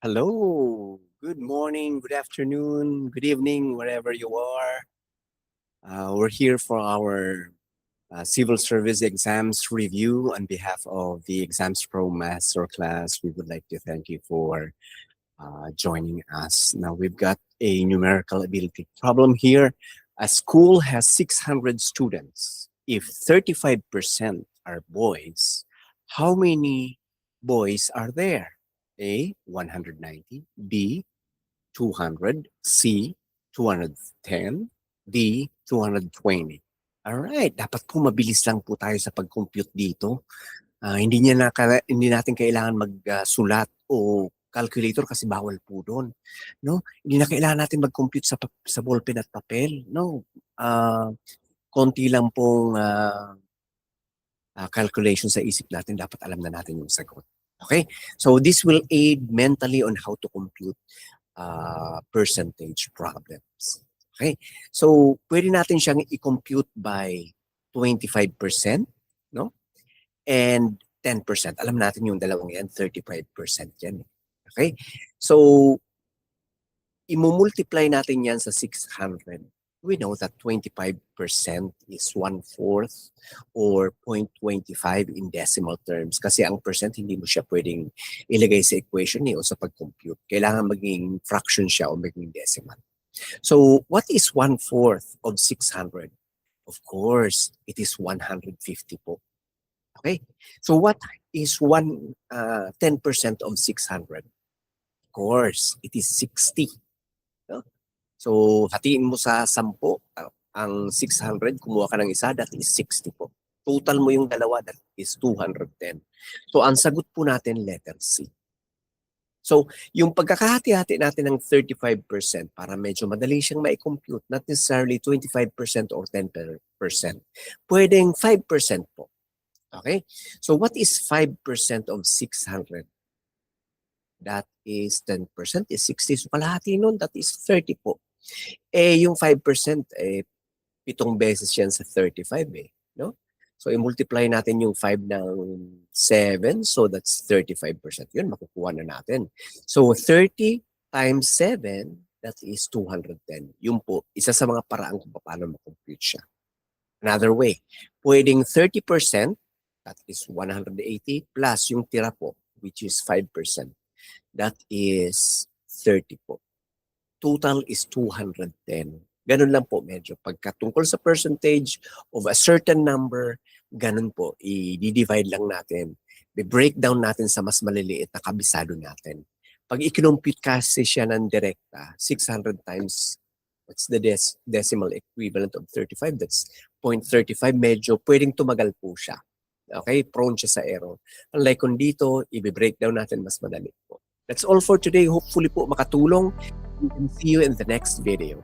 Hello, good morning, good afternoon, good evening, wherever you are. We're here for our civil service exams review on behalf of the Exams Pro Masterclass. We would like to thank you for joining us. Now we've got a numerical ability problem here. A school has 600 students. If 35% are boys, how many boys are there? A, 190, B, 200, C, 210, D, 220. Alright, dapat po mabilis lang po tayo sa pag-compute dito. Hindi natin kailangan magsulat o calculator kasi bawal po doon. No? Hindi na kailangan natin mag-compute sa ballpen at papel. No? Konti lang pong calculation sa isip natin, dapat alam na natin yung sagot. Okay? So this will aid mentally on how to compute percentage problems. Okay? So pwede natin siyang i-compute by 25%, no? And 10%. Alam natin yung dalawang yan, 35% yan. Okay? So, imumultiply natin yan sa 600. We know that 25% is 1/4 or 0.25 in decimal terms. Kasi ang percent, hindi mo siya pwedeng ilagay sa equation o sa pag-compute. Kailangan maging fraction siya o maging decimal. So, what is 1/4 of 600? Of course, it is 150 po. Okay? So what is 10% of 600? Of course, it is 60. No? So hatiin mo sa 10, ang 600, kumuha ka ng isa, that is 60 po. Total mo yung dalawa, that is 210. So ang sagot po natin, letter C. So yung pagkakahati-hati natin ng 35% para medyo madali siyang ma-compute, not necessarily 25% or 10%. Pwedeng 5% po. Okay? So what is 5% of 600? That is 10% is 60. So kalahati nun, that is 30 po. Yung 5%, 7 beses yan sa 35 no? So i-multiply natin yung 5 ng 7, so that's 35%. Yun, makukuha na natin. So 30 times 7, that is 210. Yun po, isa sa mga paraan kung paano ma-compute siya. Another way, pwedeng 30%, that is 180 plus yung tira po, which is 5%. That is 30 po. Total is 210. Ganun lang po medyo. Pagka tungkol sa percentage of a certain number, ganun po. I-divide lang natin. I-breakdown natin sa mas maliliit na kabisado natin. Pag i-compute kasi siya ng direkta, 600 times, that's the decimal equivalent of 35. That's 0.35. Medyo pwedeng tumagal po siya. Okay, prone siya sa error. Unlike kung dito, i-breakdown natin mas madali po. That's all for today. Hopefully po makatulong. We can see you in the next video.